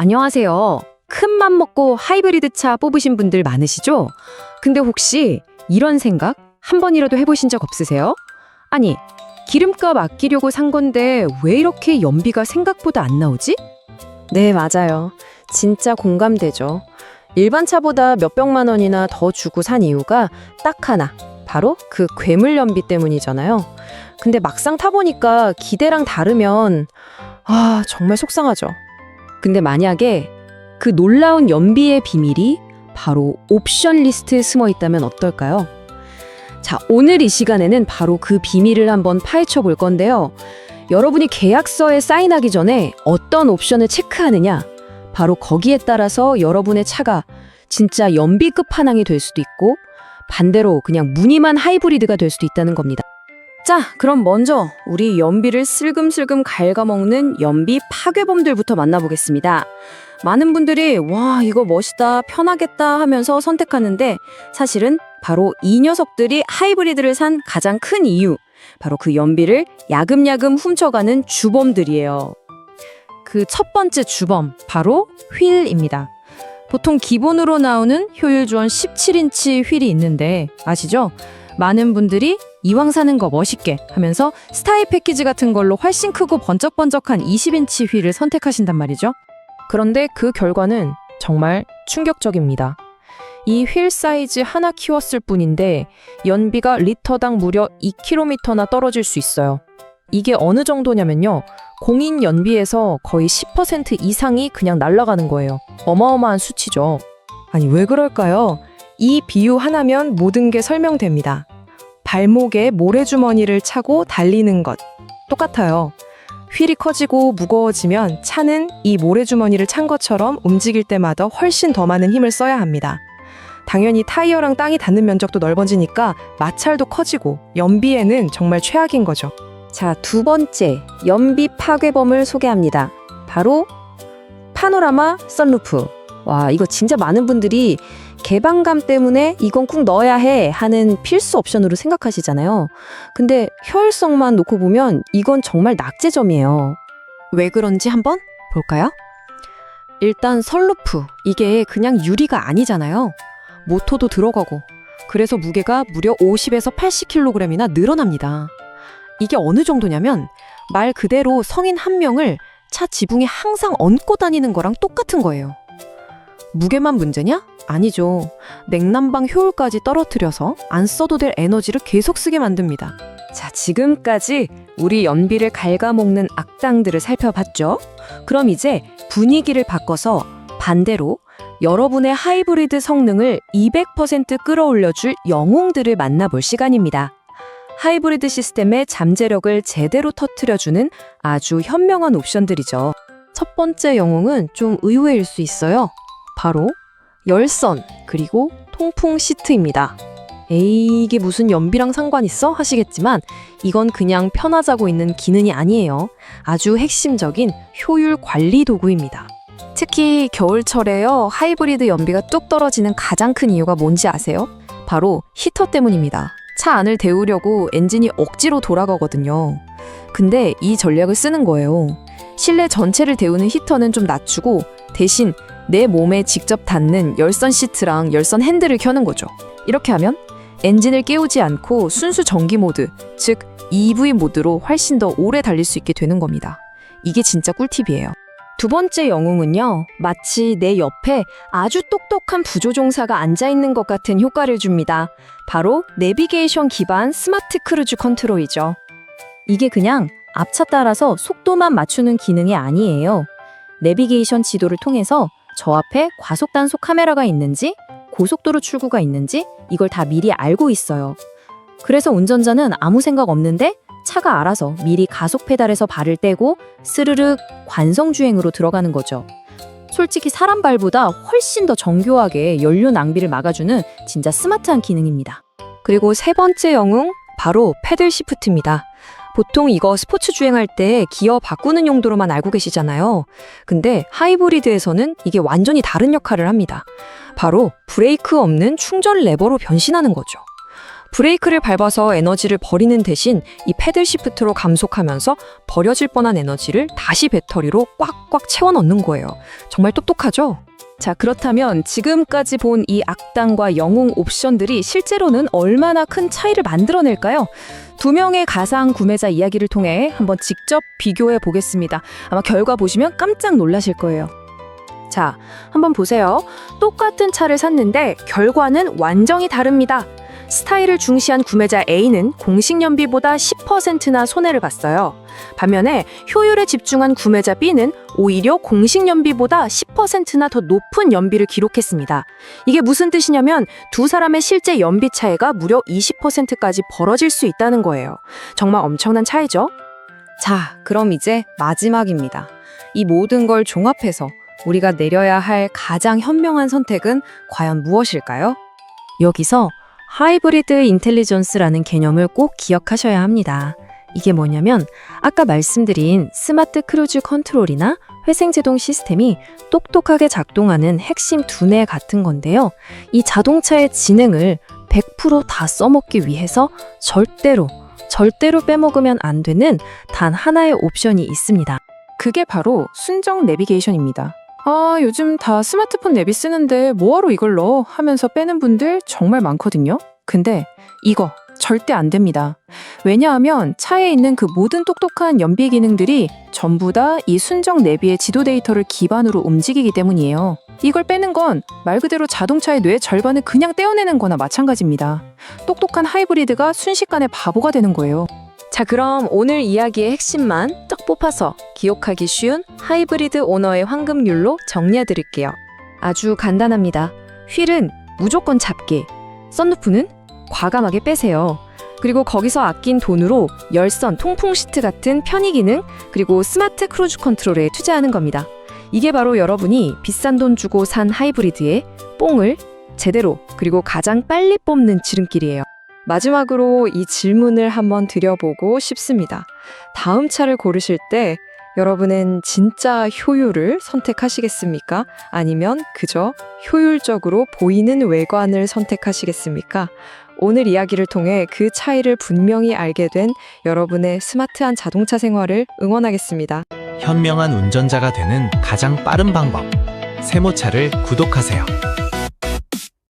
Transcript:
안녕하세요. 큰 맘 먹고 하이브리드 차 뽑으신 분들 많으시죠? 근데 혹시 이런 생각 한 번이라도 해보신 적 없으세요? 아니, 기름값 아끼려고 산 건데 왜 이렇게 연비가 생각보다 안 나오지? 네, 맞아요. 진짜 공감되죠. 일반 차보다 몇백만 원이나 더 주고 산 이유가 딱 하나. 바로 그 괴물 연비 때문이잖아요. 근데 막상 타보니까 기대랑 다르면 정말 속상하죠. 근데 만약에 그 놀라운 연비의 비밀이 바로 옵션 리스트에 숨어 있다면 어떨까요? 자, 오늘 이 시간에는 바로 그 비밀을 한번 파헤쳐 볼 건데요. 여러분이 계약서에 사인하기 전에 어떤 옵션을 체크하느냐, 바로 거기에 따라서 여러분의 차가 진짜 연비 끝판왕이 될 수도 있고 반대로 그냥 무늬만 하이브리드가 될 수도 있다는 겁니다. 자, 그럼 먼저 우리 연비를 슬금슬금 갉아먹는 연비 파괴범들부터 만나보겠습니다. 많은 분들이 와, 이거 멋있다, 편하겠다 하면서 선택하는데 사실은 바로 이 녀석들이 하이브리드를 산 가장 큰 이유, 바로 그 연비를 야금야금 훔쳐가는 주범들이에요. 그 첫 번째 주범, 바로 휠입니다. 보통 기본으로 나오는 효율 좋은 17인치 휠이 있는데 아시죠? 많은 분들이 이왕 사는 거 멋있게 하면서 스타일 패키지 같은 걸로 훨씬 크고 번쩍번쩍한 20인치 휠을 선택하신단 말이죠. 그런데 그 결과는 정말 충격적입니다. 이 휠 사이즈 하나 키웠을 뿐인데 연비가 리터당 무려 2km나 떨어질 수 있어요. 이게 어느 정도냐면요. 공인 연비에서 거의 10% 이상이 그냥 날아가는 거예요. 어마어마한 수치죠. 아니, 왜 그럴까요? 이 비유 하나면 모든 게 설명됩니다. 발목에 모래주머니를 차고 달리는 것. 똑같아요. 휠이 커지고 무거워지면 차는 이 모래주머니를 찬 것처럼 움직일 때마다 훨씬 더 많은 힘을 써야 합니다. 당연히 타이어랑 땅이 닿는 면적도 넓어지니까 마찰도 커지고 연비에는 정말 최악인 거죠. 자, 두 번째 연비 파괴범을 소개합니다. 바로 파노라마 선루프. 와, 이거 진짜 많은 분들이 개방감 때문에 이건 꼭 넣어야 해 하는 필수 옵션으로 생각하시잖아요. 근데 효율성만 놓고 보면 이건 정말 낙제점이에요. 왜 그런지 한번 볼까요? 일단 선루프, 이게 그냥 유리가 아니잖아요. 모터도 들어가고, 그래서 무게가 무려 50에서 80kg이나 늘어납니다. 이게 어느 정도냐면 말 그대로 성인 한 명을 차 지붕에 항상 얹고 다니는 거랑 똑같은 거예요. 무게만 문제냐? 아니죠. 냉난방 효율까지 떨어뜨려서 안 써도 될 에너지를 계속 쓰게 만듭니다. 자, 지금까지 우리 연비를 갉아먹는 악당들을 살펴봤죠? 그럼 이제 분위기를 바꿔서 반대로 여러분의 하이브리드 성능을 200% 끌어올려줄 영웅들을 만나볼 시간입니다. 하이브리드 시스템의 잠재력을 제대로 터뜨려주는 아주 현명한 옵션들이죠. 첫 번째 영웅은 좀 의외일 수 있어요. 바로 열선, 그리고 통풍 시트입니다. 에이, 이게 무슨 연비랑 상관 있어? 하시겠지만 이건 그냥 편하자고 있는 기능이 아니에요. 아주 핵심적인 효율 관리 도구입니다. 특히 겨울철에요, 하이브리드 연비가 뚝 떨어지는 가장 큰 이유가 뭔지 아세요? 바로 히터 때문입니다. 차 안을 데우려고 엔진이 억지로 돌아가거든요. 근데 이 전략을 쓰는 거예요. 실내 전체를 데우는 히터는 좀 낮추고 대신 내 몸에 직접 닿는 열선 시트랑 열선 핸들을 켜는 거죠. 이렇게 하면 엔진을 깨우지 않고 순수 전기 모드, 즉 EV 모드로 훨씬 더 오래 달릴 수 있게 되는 겁니다. 이게 진짜 꿀팁이에요. 두 번째 영웅은요, 마치 내 옆에 아주 똑똑한 부조종사가 앉아있는 것 같은 효과를 줍니다. 바로 내비게이션 기반 스마트 크루즈 컨트롤이죠. 이게 그냥 앞차 따라서 속도만 맞추는 기능이 아니에요. 내비게이션 지도를 통해서 저 앞에 과속 단속 카메라가 있는지, 고속도로 출구가 있는지 이걸 다 미리 알고 있어요. 그래서 운전자는 아무 생각 없는데 차가 알아서 미리 가속 페달에서 발을 떼고 스르륵 관성주행으로 들어가는 거죠. 솔직히 사람 발보다 훨씬 더 정교하게 연료 낭비를 막아주는 진짜 스마트한 기능입니다. 그리고 세 번째 영웅, 바로 패들 시프트입니다. 보통 이거 스포츠 주행할 때 기어 바꾸는 용도로만 알고 계시잖아요. 근데 하이브리드에서는 이게 완전히 다른 역할을 합니다. 바로 브레이크 없는 충전 레버로 변신하는 거죠. 브레이크를 밟아서 에너지를 버리는 대신 이 패들 시프트로 감속하면서 버려질 뻔한 에너지를 다시 배터리로 꽉꽉 채워 넣는 거예요. 정말 똑똑하죠? 자, 그렇다면 지금까지 본 이 악당과 영웅 옵션들이 실제로는 얼마나 큰 차이를 만들어낼까요? 두 명의 가상 구매자 이야기를 통해 한번 직접 비교해 보겠습니다. 아마 결과 보시면 깜짝 놀라실 거예요. 자, 한번 보세요. 똑같은 차를 샀는데 결과는 완전히 다릅니다. 스타일을 중시한 구매자 A는 공식 연비보다 10%나 손해를 봤어요. 반면에 효율에 집중한 구매자 B는 오히려 공식 연비보다 10%나 더 높은 연비를 기록했습니다. 이게 무슨 뜻이냐면 두 사람의 실제 연비 차이가 무려 20%까지 벌어질 수 있다는 거예요. 정말 엄청난 차이죠? 자, 그럼 이제 마지막입니다. 이 모든 걸 종합해서 우리가 내려야 할 가장 현명한 선택은 과연 무엇일까요? 여기서 하이브리드 인텔리전스라는 개념을 꼭 기억하셔야 합니다. 이게 뭐냐면 아까 말씀드린 스마트 크루즈 컨트롤이나 회생제동 시스템이 똑똑하게 작동하는 핵심 두뇌 같은 건데요. 이 자동차의 지능을 100%다 써먹기 위해서 절대로 빼먹으면 안 되는 단 하나의 옵션이 있습니다. 그게 바로 순정 내비게이션입니다. 아, 요즘 다 스마트폰 내비 쓰는데 뭐하러 이걸 넣어? 하면서 빼는 분들 정말 많거든요. 근데 이거 절대 안 됩니다. 왜냐하면 차에 있는 그 모든 똑똑한 연비 기능들이 전부 다 이 순정 내비의 지도 데이터를 기반으로 움직이기 때문이에요. 이걸 빼는 건 말 그대로 자동차의 뇌 절반을 그냥 떼어내는 거나 마찬가지입니다. 똑똑한 하이브리드가 순식간에 바보가 되는 거예요. 자, 그럼 오늘 이야기의 핵심만 딱 뽑아서 기억하기 쉬운 하이브리드 오너의 황금률로 정리해 드릴게요. 아주 간단합니다. 휠은 무조건 잡기, 썬루프는 과감하게 빼세요. 그리고 거기서 아낀 돈으로 열선, 통풍 시트 같은 편의 기능, 그리고 스마트 크루즈 컨트롤에 투자하는 겁니다. 이게 바로 여러분이 비싼 돈 주고 산 하이브리드의 뽕을 제대로 그리고 가장 빨리 뽑는 지름길이에요. 마지막으로 이 질문을 한번 드려보고 싶습니다. 다음 차를 고르실 때 여러분은 진짜 효율을 선택하시겠습니까? 아니면 그저 효율적으로 보이는 외관을 선택하시겠습니까? 오늘 이야기를 통해 그 차이를 분명히 알게 된 여러분의 스마트한 자동차 생활을 응원하겠습니다. 현명한 운전자가 되는 가장 빠른 방법. 세모차를 구독하세요.